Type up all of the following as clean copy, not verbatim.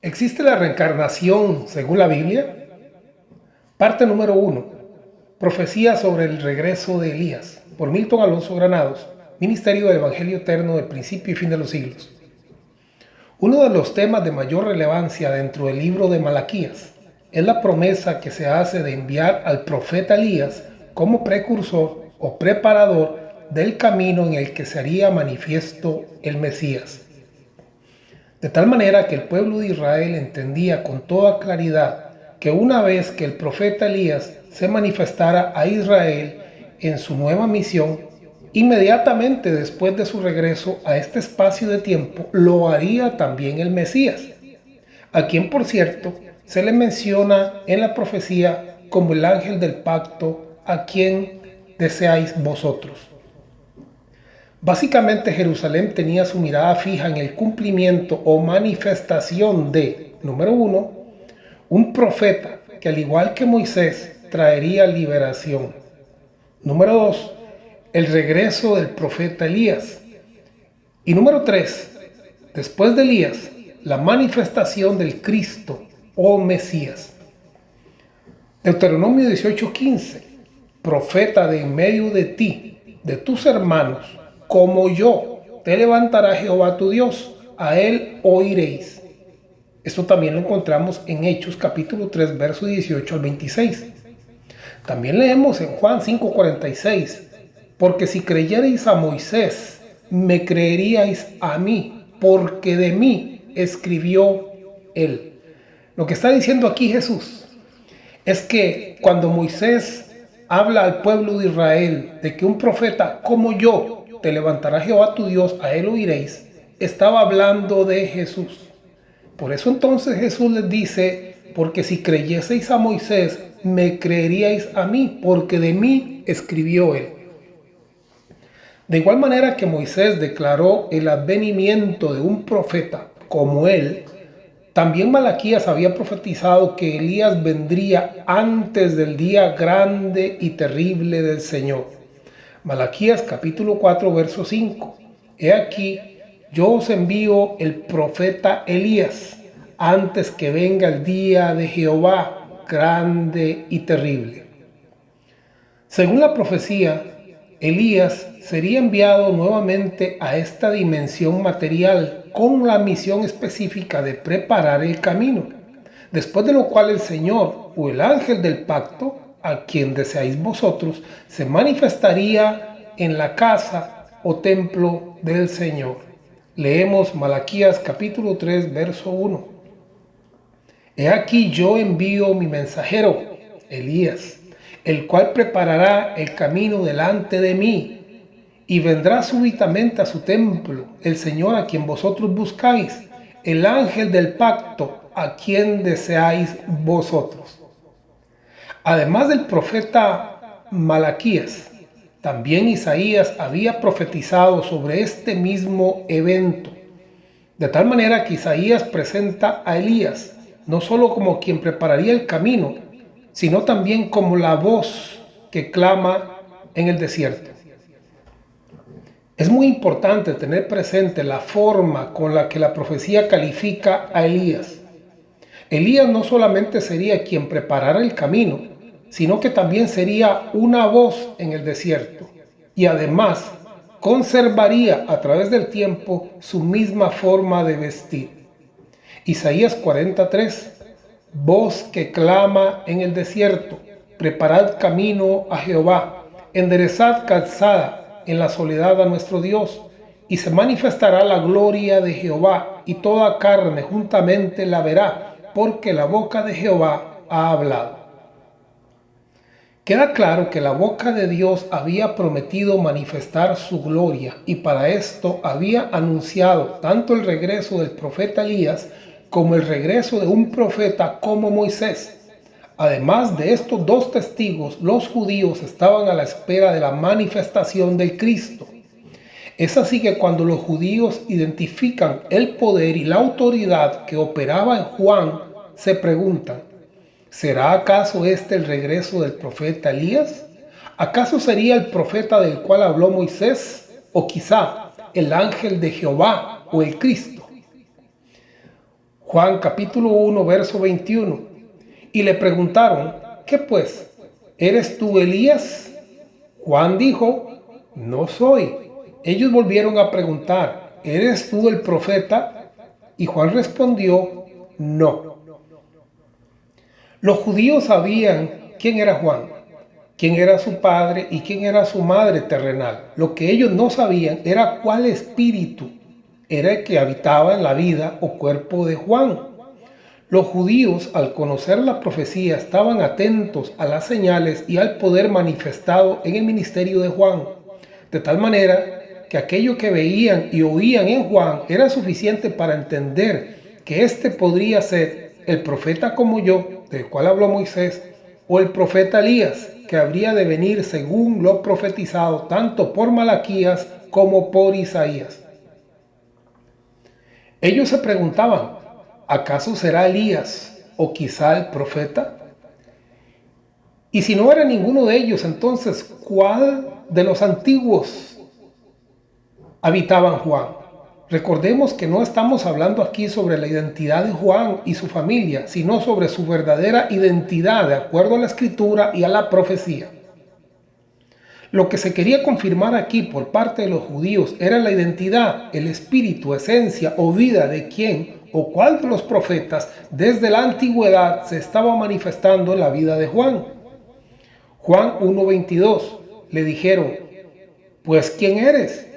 ¿Existe la reencarnación según la Biblia? Parte número 1. Profecía sobre el regreso de Elías, por Milton Alonso Granados, Ministerio del Evangelio Eterno del Principio y Fin de los Siglos. Uno de los temas de mayor relevancia dentro del libro de Malaquías es la promesa que se hace de enviar al profeta Elías como precursor o preparador del camino en el que se haría manifiesto el Mesías. De tal manera que el pueblo de Israel entendía con toda claridad que una vez que el profeta Elías se manifestara a Israel en su nueva misión, inmediatamente después de su regreso a este espacio de tiempo, lo haría también el Mesías, a quien por cierto se le menciona en la profecía como el ángel del pacto, a quien deseáis vosotros. Básicamente Jerusalén tenía su mirada fija en el cumplimiento o manifestación de, número 1, un profeta que al igual que Moisés traería liberación. Número 2, el regreso del profeta Elías. Y número 3, después de Elías, la manifestación del Cristo o Mesías. Deuteronomio 18:15, profeta de en medio de ti, de tus hermanos, como yo, te levantará Jehová tu Dios, a él oiréis. Esto también lo encontramos en Hechos capítulo 3, verso 18 al 26. También leemos en Juan 5:46, porque si creyerais a Moisés, me creeríais a mí, porque de mí escribió él. Lo que está diciendo aquí Jesús es que cuando Moisés habla al pueblo de Israel de que un profeta como yo te levantará Jehová tu Dios, a él oiréis, estaba hablando de Jesús. Por eso entonces Jesús les dice, porque si creyeseis a Moisés, me creeríais a mí, porque de mí escribió él. De igual manera que Moisés declaró el advenimiento de un profeta como él, también Malaquías había profetizado que Elías vendría antes del día grande y terrible del Señor. Malaquías capítulo 4, verso 5. He aquí, yo os envío el profeta Elías antes que venga el día de Jehová grande y terrible. Según la profecía, Elías sería enviado nuevamente a esta dimensión material con la misión específica de preparar el camino, después de lo cual el Señor o el ángel del pacto, a quien deseáis vosotros, se manifestaría en la casa o templo del Señor. Leemos Malaquías capítulo 3, verso 1. He aquí yo envío mi mensajero, Elías, el cual preparará el camino delante de mí, y vendrá súbitamente a su templo el Señor a quien vosotros buscáis, el ángel del pacto a quien deseáis vosotros. Además del profeta Malaquías, también Isaías había profetizado sobre este mismo evento, de tal manera que Isaías presenta a Elías no solo como quien prepararía el camino, sino también como la voz que clama en el desierto. Es muy importante tener presente la forma con la que la profecía califica a Elías. Elías no solamente sería quien preparara el camino, sino que también sería una voz en el desierto y además conservaría a través del tiempo su misma forma de vestir. Isaías 43, voz que clama en el desierto, preparad camino a Jehová, enderezad calzada en la soledad a nuestro Dios, y se manifestará la gloria de Jehová, y toda carne juntamente la verá, porque la boca de Jehová ha hablado. Queda claro que la boca de Dios había prometido manifestar su gloria y para esto había anunciado tanto el regreso del profeta Elías como el regreso de un profeta como Moisés. Además de estos dos testigos, los judíos estaban a la espera de la manifestación del Cristo. Es así que cuando los judíos identifican el poder y la autoridad que operaba en Juan, se preguntan, ¿será acaso este el regreso del profeta Elías? ¿Acaso sería el profeta del cual habló Moisés? ¿O quizá el ángel de Jehová o el Cristo? Juan capítulo 1, verso 21. Y le preguntaron, ¿qué pues? ¿Eres tú Elías? Juan dijo, no soy. Ellos volvieron a preguntar, ¿eres tú el profeta? Y Juan respondió, no. Los judíos sabían quién era Juan, quién era su padre y quién era su madre terrenal. Lo que ellos no sabían era cuál espíritu era el que habitaba en la vida o cuerpo de Juan. Los judíos, al conocer la profecía, estaban atentos a las señales y al poder manifestado en el ministerio de Juan, de tal manera que aquello que veían y oían en Juan era suficiente para entender que éste podría ser el profeta como yo, del cual habló Moisés, o el profeta Elías, que habría de venir según lo profetizado tanto por Malaquías como por Isaías. Ellos se preguntaban, ¿acaso será Elías o quizá el profeta? Y si no era ninguno de ellos, entonces, ¿cuál de los antiguos habitaban Juan? Recordemos que no estamos hablando aquí sobre la identidad de Juan y su familia, sino sobre su verdadera identidad de acuerdo a la escritura y a la profecía. Lo que se quería confirmar aquí por parte de los judíos era la identidad, el espíritu, esencia o vida de quién o cuál de los profetas desde la antigüedad se estaba manifestando en la vida de Juan. Juan 1:22 le dijeron, pues ¿quién eres?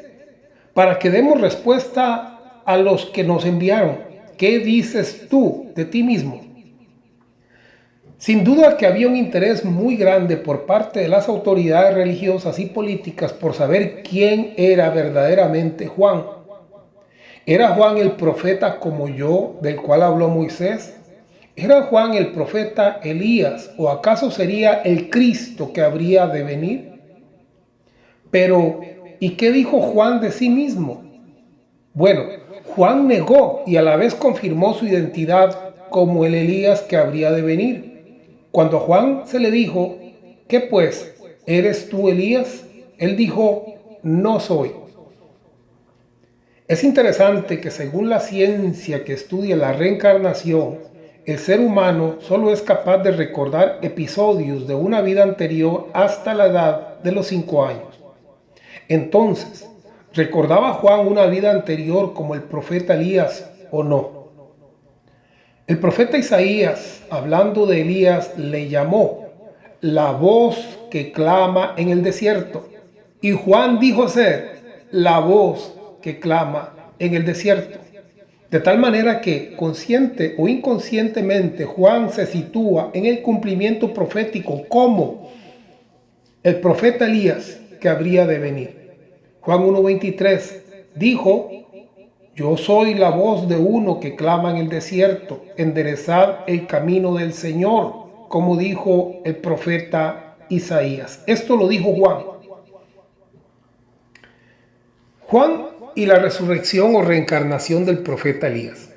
Para que demos respuesta a los que nos enviaron. ¿Qué dices tú de ti mismo? Sin duda que había un interés muy grande por parte de las autoridades religiosas y políticas por saber quién era verdaderamente Juan. ¿Era Juan el profeta como yo, del cual habló Moisés? ¿Era Juan el profeta Elías? ¿O acaso sería el Cristo que habría de venir? Pero, ¿y qué dijo Juan de sí mismo? Bueno, Juan negó y a la vez confirmó su identidad como el Elías que habría de venir. Cuando a Juan se le dijo, ¿qué pues? ¿Eres tú Elías? Él dijo, no soy. Es interesante que según la ciencia que estudia la reencarnación, el ser humano solo es capaz de recordar episodios de una vida anterior hasta la edad de los 5 años. Entonces, ¿recordaba Juan una vida anterior como el profeta Elías o no? El profeta Isaías, hablando de Elías, le llamó la voz que clama en el desierto. Y Juan dijo ser la voz que clama en el desierto. De tal manera que, consciente o inconscientemente, Juan se sitúa en el cumplimiento profético como el profeta Elías que habría de venir. Juan 1:23 dijo, yo soy la voz de uno que clama en el desierto, enderezad el camino del Señor, como dijo el profeta Isaías. Esto lo dijo Juan. Juan y la resurrección o reencarnación del profeta Elías.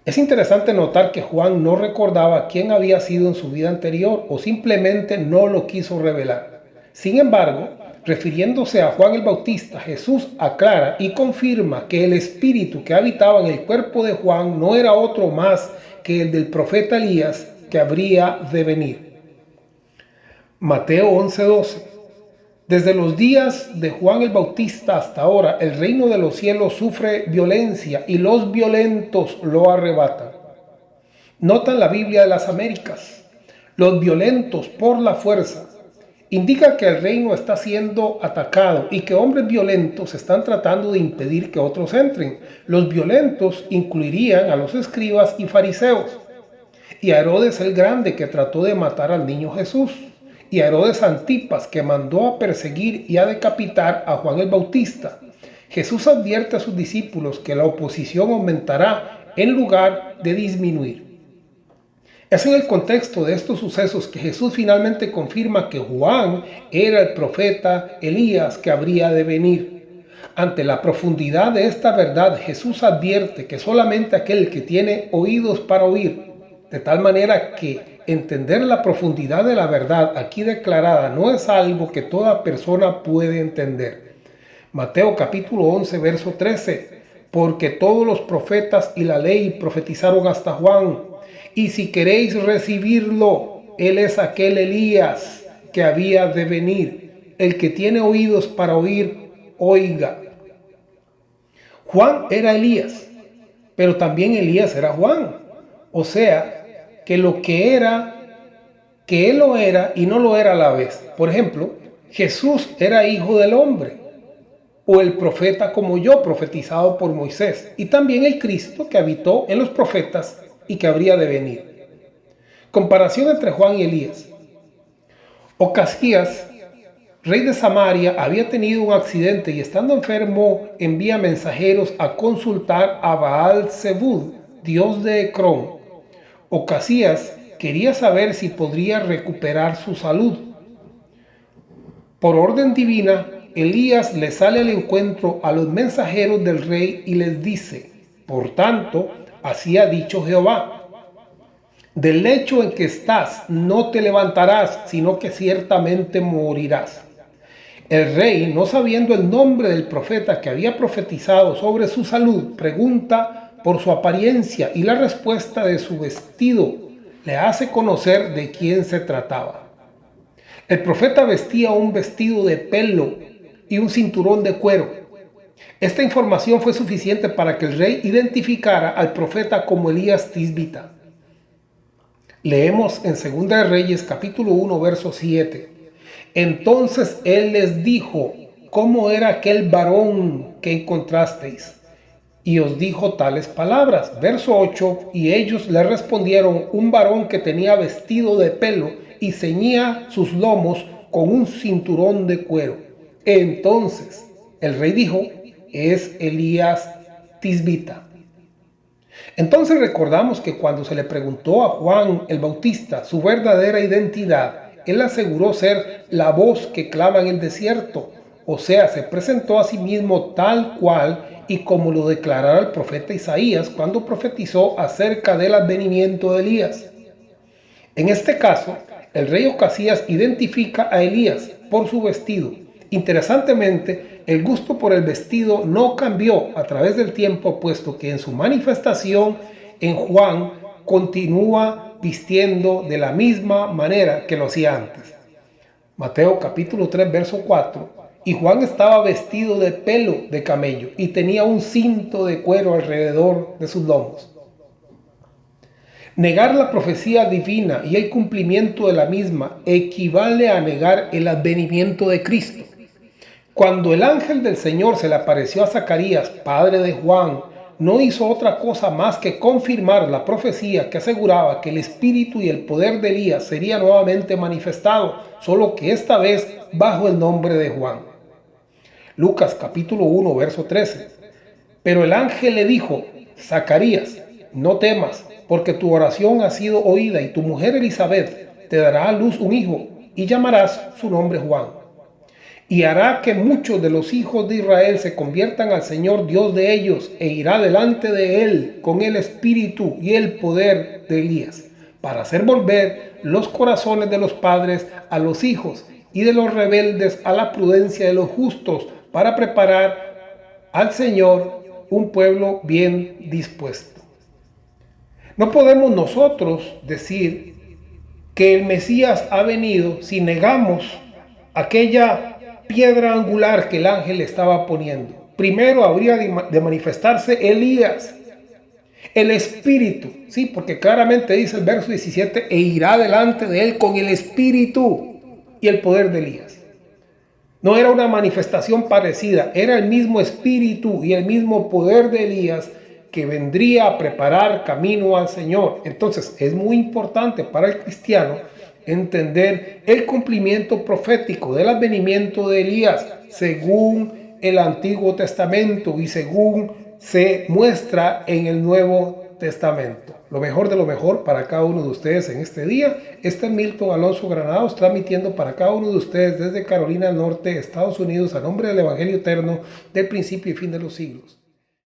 Es interesante notar que Juan no recordaba quién había sido en su vida anterior o simplemente no lo quiso revelar. Sin embargo, refiriéndose a Juan el Bautista, Jesús aclara y confirma que el espíritu que habitaba en el cuerpo de Juan no era otro más que el del profeta Elías que habría de venir. Mateo 11:12. Desde los días de Juan el Bautista hasta ahora, el reino de los cielos sufre violencia y los violentos lo arrebatan. Notan la Biblia de las Américas. Los violentos por la fuerza. Indica que el reino está siendo atacado y que hombres violentos están tratando de impedir que otros entren. Los violentos incluirían a los escribas y fariseos, y a Herodes el Grande, que trató de matar al niño Jesús, y a Herodes Antipas, que mandó a perseguir y a decapitar a Juan el Bautista. Jesús advierte a sus discípulos que la oposición aumentará en lugar de disminuir. Es en el contexto de estos sucesos que Jesús finalmente confirma que Juan era el profeta Elías que habría de venir. Ante la profundidad de esta verdad, Jesús advierte que solamente aquel que tiene oídos para oír, de tal manera que entender la profundidad de la verdad aquí declarada no es algo que toda persona puede entender. Mateo capítulo 11, verso 13. porque todos los profetas y la ley profetizaron hasta Juan. Y si queréis recibirlo, él es aquel Elías que había de venir. El que tiene oídos para oír, oiga. Juan era Elías, pero también Elías era Juan. O sea, que lo que era, que él lo era y no lo era a la vez. Por ejemplo, Jesús era hijo del hombre, o el profeta como yo, profetizado por Moisés, y también el Cristo que habitó en los profetas y que habría de venir. Comparación entre Juan y Elías. Ocasías, rey de Samaria, había tenido un accidente y estando enfermo envía mensajeros a consultar a Baal-Zebub, dios de Ecrón. Ocasías quería saber si podría recuperar su salud. Por orden divina, Elías le sale al encuentro a los mensajeros del rey y les dice: por tanto, así ha dicho Jehová, del lecho en que estás no te levantarás, sino que ciertamente morirás. El rey, no sabiendo el nombre del profeta que había profetizado sobre su salud, pregunta por su apariencia y la respuesta de su vestido le hace conocer de quién se trataba. El profeta vestía un vestido de pelo y un cinturón de cuero. Esta información fue suficiente para que el rey identificara al profeta como Elías Tisbita. Leemos en 2 de Reyes capítulo 1 verso 7. Entonces él les dijo: ¿cómo era aquel varón que encontrasteis? Y os dijo tales palabras. Verso 8. Y ellos le respondieron: un varón que tenía vestido de pelo y ceñía sus lomos con un cinturón de cuero. Entonces el rey dijo: es Elías Tisbita. Entonces recordamos que cuando se le preguntó a Juan el Bautista su verdadera identidad, él aseguró ser la voz que clama en el desierto. O sea, se presentó a sí mismo tal cual y como lo declarara el profeta Isaías cuando profetizó acerca del advenimiento de Elías. En este caso, el rey Ocasías identifica a Elías por su vestido. Interesantemente, el gusto por el vestido no cambió a través del tiempo, puesto que en su manifestación en Juan continúa vistiendo de la misma manera que lo hacía antes. Mateo capítulo 3 verso 4. Y Juan estaba vestido de pelo de camello y tenía un cinto de cuero alrededor de sus lomos. Negar la profecía divina y el cumplimiento de la misma equivale a negar el advenimiento de Cristo. Cuando el ángel del Señor se le apareció a Zacarías, padre de Juan, no hizo otra cosa más que confirmar la profecía que aseguraba que el espíritu y el poder de Elías sería nuevamente manifestado, solo que esta vez bajo el nombre de Juan. Lucas capítulo 1 verso 13. Pero el ángel le dijo: Zacarías, no temas, porque tu oración ha sido oída y tu mujer Elizabeth te dará a luz un hijo y llamarás su nombre Juan. Y hará que muchos de los hijos de Israel se conviertan al Señor Dios de ellos, e irá delante de él con el espíritu y el poder de Elías, para hacer volver los corazones de los padres a los hijos y de los rebeldes a la prudencia de los justos, para preparar al Señor un pueblo bien dispuesto. No podemos nosotros decir que el Mesías ha venido si negamos aquella piedra angular que el ángel estaba poniendo. Primero habría de manifestarse Elías, el espíritu, sí, porque claramente dice el verso 17: e irá delante de él con el espíritu y el poder de Elías. No era una manifestación parecida, era el mismo espíritu y el mismo poder de Elías que vendría a preparar camino al Señor. Entonces es muy importante para el cristiano entender el cumplimiento profético del advenimiento de Elías según el Antiguo Testamento y según se muestra en el Nuevo Testamento. Lo mejor de lo mejor para cada uno de ustedes en este día. Este es Milton Alonso Granados transmitiendo para cada uno de ustedes desde Carolina del Norte, Estados Unidos, a nombre del Evangelio Eterno del principio y fin de los siglos.